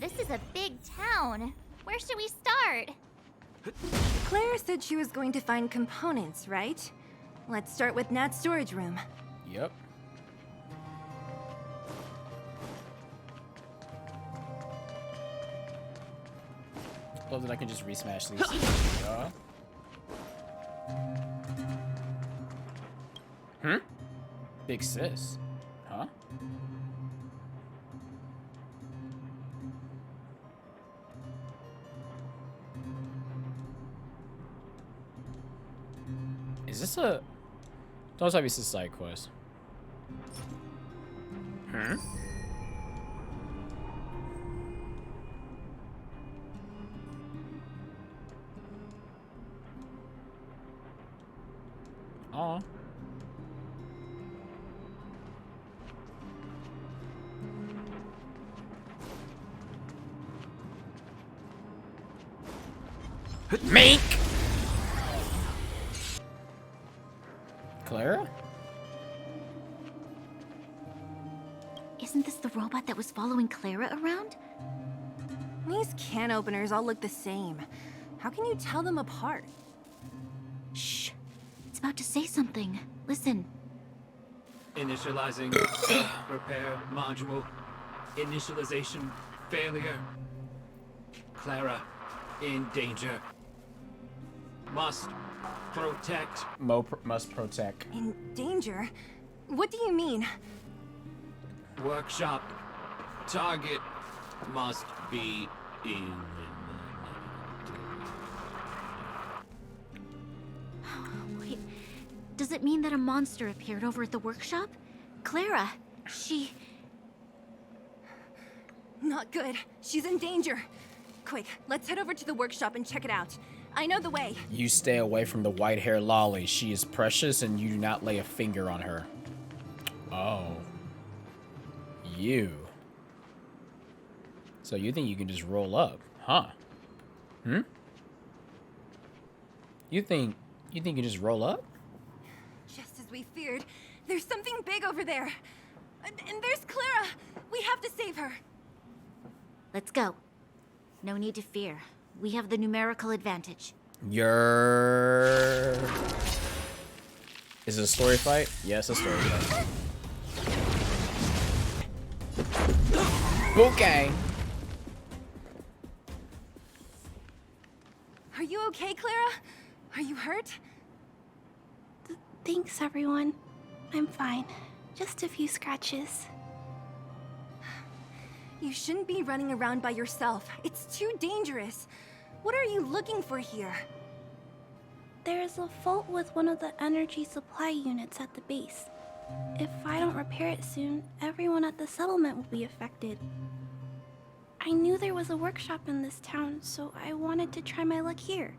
this is a big town. Where should we start? Clara said she was going to find components, right? Let's start with Nat's storage room. Yep. Love that I can just resmash these. Yeah. Big sis. Huh? Is this a... Don't tell me this is a side quest. Aw. Make! Clara? Isn't this the robot that was following Clara around? These can openers all look the same. How can you tell them apart? Shh. It's about to say something. Listen. Initializing repair module. Initialization failure. Clara in danger. Must protect. Must protect. In danger? What do you mean? Workshop. Target must be eliminated. Wait. Does it mean that a monster appeared over at the workshop? Clara, she... Not good. She's in danger. Quick, let's head over to the workshop and check it out. I know the way. You stay away from the white-haired lolly. She is precious and you do not lay a finger on her. Oh. You. So you think you can just roll up, huh? You think you can just roll up? Just as we feared, there's something big over there. And there's Clara. We have to save her. Let's go. No need to fear. We have the numerical advantage. Is it a story fight? Yes, a story fight. Okay. Are you okay, Clara? Are you hurt? Thanks, everyone. I'm fine. Just a few scratches. You shouldn't be running around by yourself. It's too dangerous. What are you looking for here? There's a fault with one of the energy supply units at the base. If I don't repair it soon, everyone at the settlement will be affected. I knew there was a workshop in this town, so I wanted to try my luck here.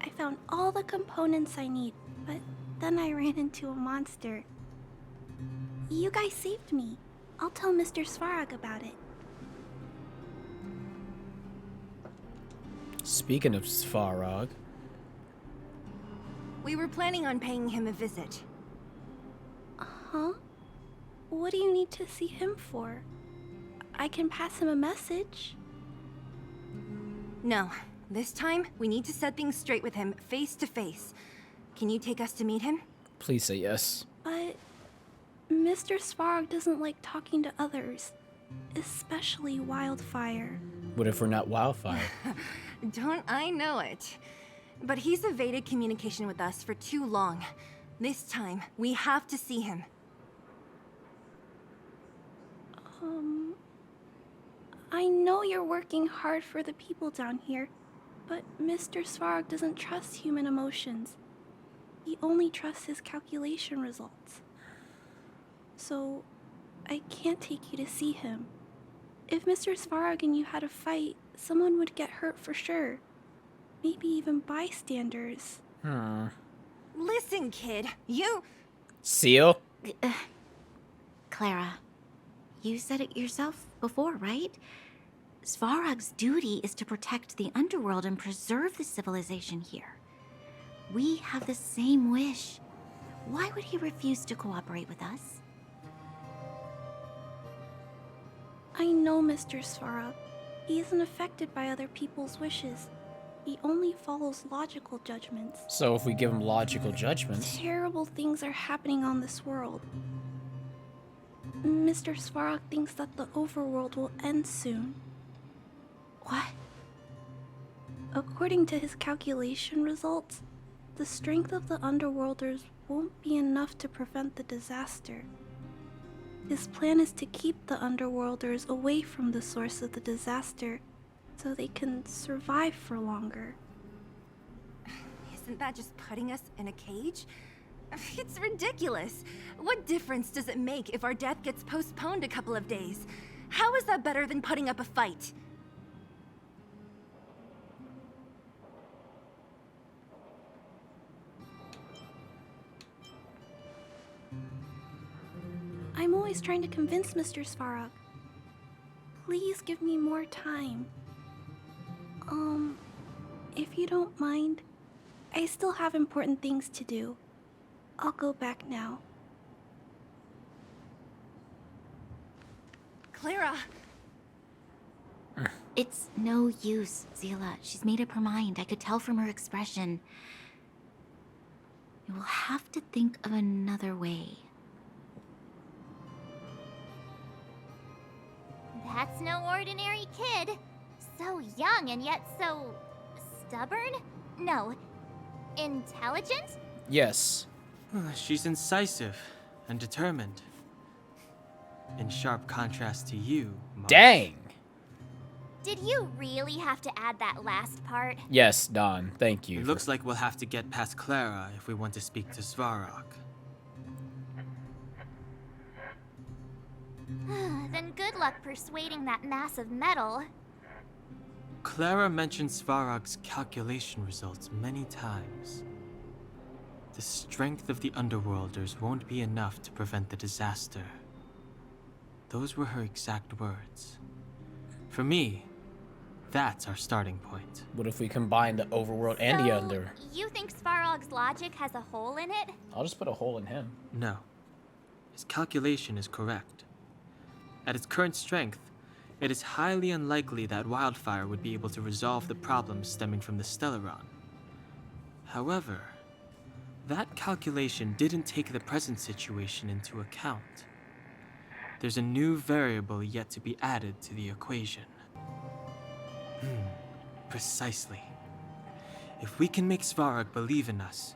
I found all the components I need, but then I ran into a monster. You guys saved me. I'll tell Mr. Svarog about it. Speaking of Svarog. We were planning on paying him a visit. Huh? What do you need to see him for? I can pass him a message. No. This time, we need to set things straight with him, face to face. Can you take us to meet him? Please say yes. But Mr. Svarog doesn't like talking to others, especially Wildfire. What if we're not Wildfire? Don't I know it? But he's evaded communication with us for too long. This time, we have to see him. I know you're working hard for the people down here, but Mr. Svarog doesn't trust human emotions. He only trusts his calculation results. So, I can't take you to see him. If Mr. Svarog and you had a fight, someone would get hurt for sure. Maybe even bystanders. Listen, kid, you... Seal? Clara, you said it yourself before, right? Svarog's duty is to protect the underworld and preserve the civilization here. We have the same wish. Why would he refuse to cooperate with us? I know, Mr. Svarog. He isn't affected by other people's wishes. He only follows logical judgments. So if we give him logical judgments... Terrible things are happening on this world. Mr. Svarog thinks that the overworld will end soon. What? According to his calculation results, the strength of the Underworlders won't be enough to prevent the disaster. His plan is to keep the Underworlders away from the source of the disaster so they can survive for longer. Isn't that just putting us in a cage? It's ridiculous. What difference does it make if our death gets postponed a couple of days? How is that better than putting up a fight? I'm always trying to convince Mr. Svarog. Please give me more time. If you don't mind, I still have important things to do. I'll go back now. Clara! It's no use, Zila. She's made up her mind. I could tell from her expression. You will have to think of another way. That's no ordinary kid. So young and yet so... stubborn? No. Intelligent? Yes. She's incisive and determined. In sharp contrast to you, Mark. Dang! Did you really have to add that last part? Yes, Don. Thank you. It looks like we'll have to get past Clara if we want to speak to Svarog. Then good luck persuading that mass of metal. Clara mentioned Svarog's calculation results many times. The strength of the Underworlders won't be enough to prevent the disaster. Those were her exact words. For me, that's our starting point. What if we combine the overworld and the So, under? You think Svarog's logic has a hole in it? I'll just put a hole in him. No. His calculation is correct. At its current strength, it is highly unlikely that Wildfire would be able to resolve the problems stemming from the Stellaron. However, that calculation didn't take the present situation into account. There's a new variable yet to be added to the equation. Precisely. If we can make Svarog believe in us,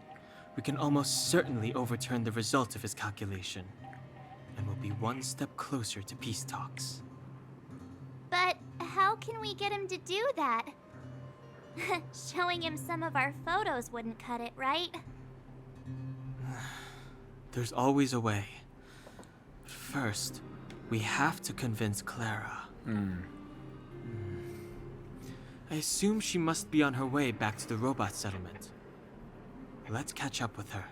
we can almost certainly overturn the result of his calculation, and we'll be one step closer to peace talks. But how can we get him to do that? Showing him some of our photos wouldn't cut it, right? There's always a way. But first, we have to convince Clara. I assume she must be on her way back to the robot settlement. Let's catch up with her.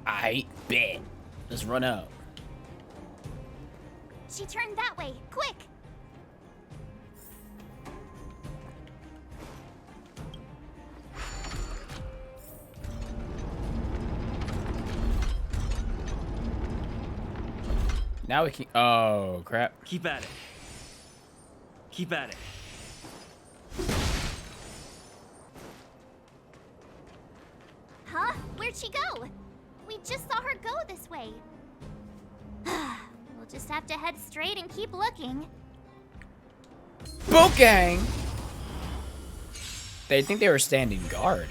I bet. Let's run out. She turned that way, quick! Now we can... Oh, crap. Keep at it. Keep at it. Huh? Where'd she go? We just saw her go this way. We'll just have to head straight and keep looking. Bookang! They think they were standing guard.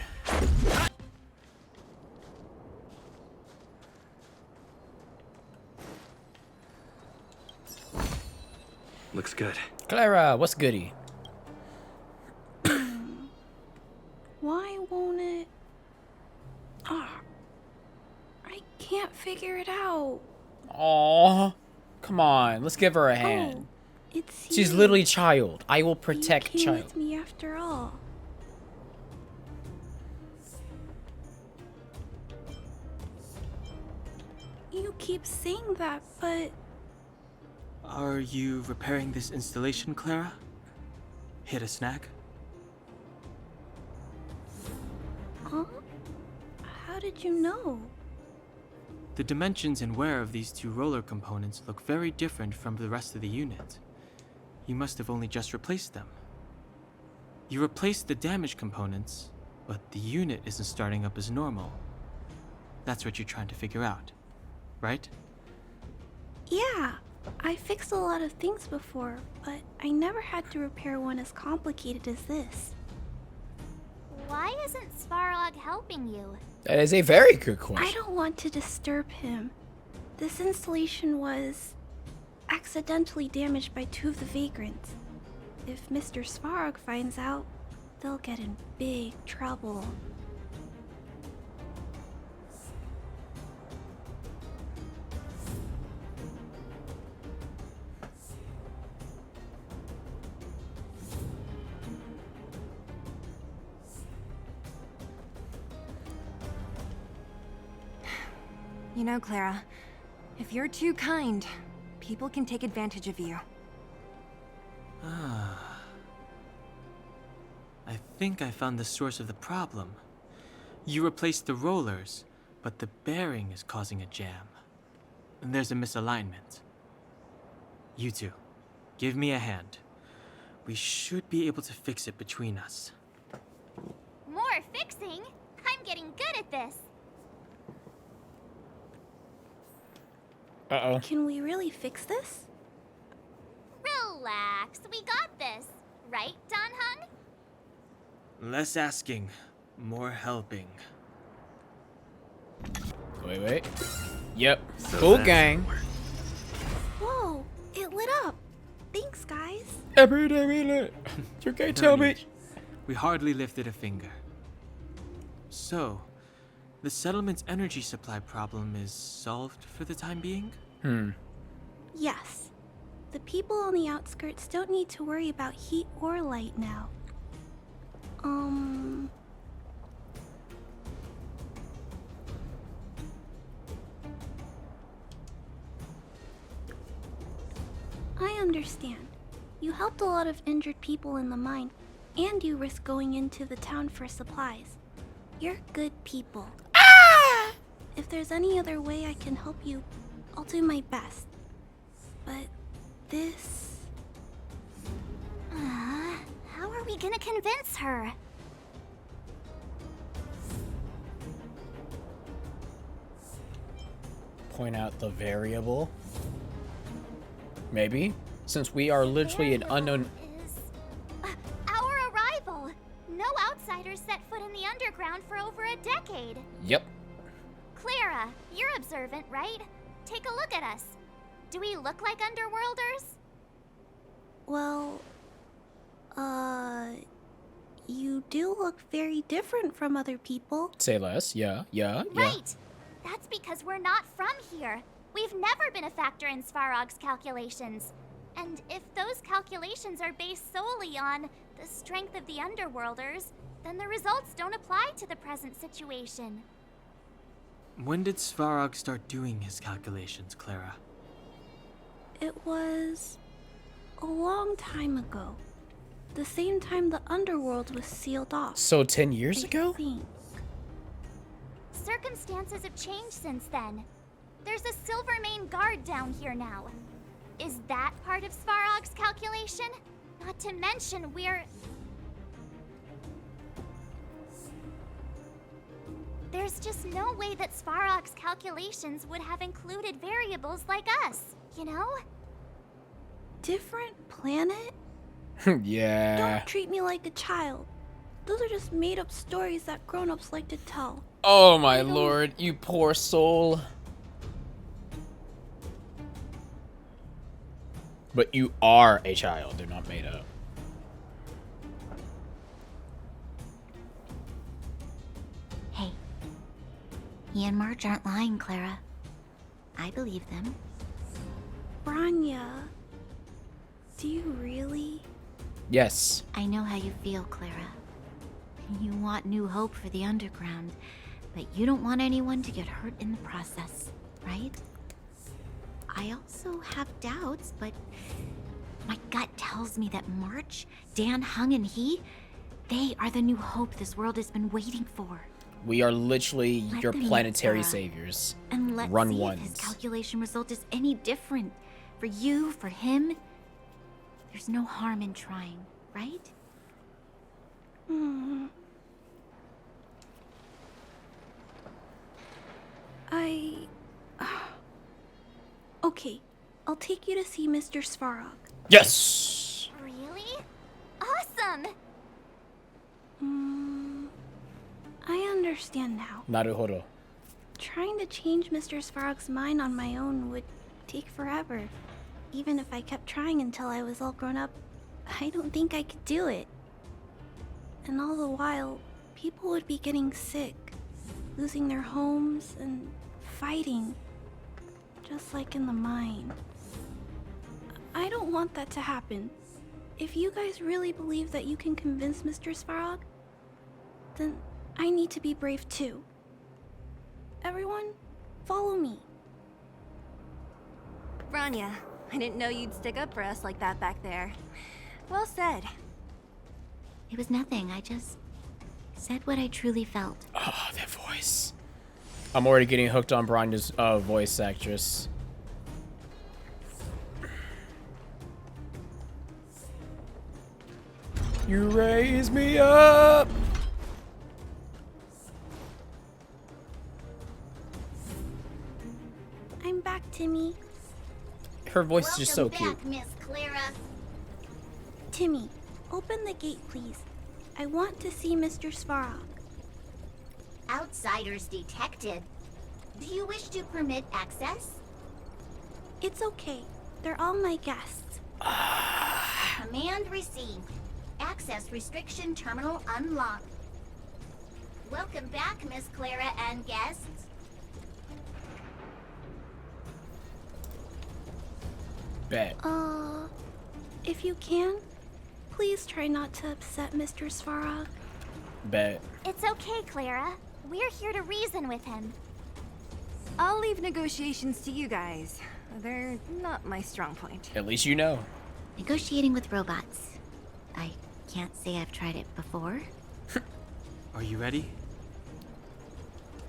Looks good. Clara, what's goody? Why won't it? Ah, I can't figure it out. Aw. Come on, let's give her a hand. Oh, it's She's you. literally child. I will protect you came child. with me after all. You keep saying that, but Are you repairing this installation, Clara? Hit a snag? huh? How did you know? The dimensions and wear of these two roller components look very different from the rest of the unit. You must have only just replaced them. You replaced the damaged components, but the unit isn't starting up as normal. That's what you're trying to figure out, right? Yeah, I fixed a lot of things before, but I never had to repair one as complicated as this. Why isn't Svarog helping you? That is a very good I question. don't want to disturb him. This installation was accidentally damaged by two of the vagrants. If Mr. Svarog finds out, they'll get in big trouble. You know, Clara, if you're too kind, people can take advantage of you. Ah. I think I found the source of the problem. You replaced the rollers, but the bearing is causing a jam. And there's a misalignment. You two, give me a hand. We should be able to fix it between us. More fixing? I'm getting good at this. Uh-oh. Can we really fix this? Relax, we got this. Right, Don Hung? Less asking, more helping. Wait. Yep. So Full that's gang. Whoa, it lit up. Thanks, guys. Every day we lit. You can't No tell me. need. We hardly lifted a finger. So, the settlement's energy supply problem is solved for the time being? Yes. The people on the outskirts don't need to worry about heat or light now. I understand. You helped a lot of injured people in the mine, and you risked going into the town for supplies. You're good people. If there's any other way I can help you, I'll do my best. But this... How are we gonna convince her? Point out the variable. Maybe. Since we are literally an unknown... Is our arrival. No outsiders set foot in the underground for over a decade. Yep. Clara, you're observant, right? Take a look at us. Do we look like underworlders? Well, you do look very different from other people. Say less. Yeah. Right! That's because we're not from here. We've never been a factor in Svarog's calculations. And if those calculations are based solely on the strength of the underworlders, then the results don't apply to the present situation. When did Svarog start doing his calculations, Clara? It was a long time ago. The same time the underworld was sealed off. So 10 years I ago? think. Circumstances have changed since then. There's a Silvermane guard down here now. Is that part of Svarog's calculation? Not to mention There's just no way that Svarog's calculations would have included variables like us, you know? Different planet? Yeah. Don't treat me like a child. Those are just made-up stories that grown-ups like to tell. Oh my lord, you poor soul. But you are a child. They're not made up. Hey, he and Marge aren't lying, Clara. I believe them. Branya, do you really? Yes. I know how you feel, Clara. You want new hope for the underground, but you don't want anyone to get hurt in the process, right? I also have doubts, but my gut tells me that March, Dan Hung, and they are the new hope this world has been waiting for. We are literally Let your them meet planetary Sarah. saviors. And let's Run see ones. if his calculation result is any different. For you, for him. There's no harm in trying, right? Okay, I'll take you to see Mr. Svarog. Yes! Really? Awesome! I understand now. Naruhodo. Trying to change Mr. Svarog's mind on my own would take forever. Even if I kept trying until I was all grown up, I don't think I could do it. And all the while, people would be getting sick, losing their homes, and fighting. Just like in the mine. I don't want that to happen. If you guys really believe that you can convince Mr. Svarog, then I need to be brave too. Everyone, follow me. Rania, I didn't know you'd stick up for us like that back there. Well said. It was nothing. I just said what I truly felt. Oh, that voice. I'm already getting hooked on Bronya's voice actress. You raise me up! I'm back, Timmy. Her voice is just so Welcome cute. back, Miss Clara. Timmy, open the gate, please. I want to see Mr. Svarog. Outsiders detected. Do you wish to permit access? It's okay. They're all my guests. Command received. Access restriction terminal unlocked. Welcome back, Miss Clara and guests. Bet. If you can, please try not to upset Mr. Svarog. Bet. It's okay, Clara. We're here to reason with him. I'll leave negotiations to you guys. They're not my strong point. At least you know. Negotiating with robots. I can't say I've tried it before. Are you ready?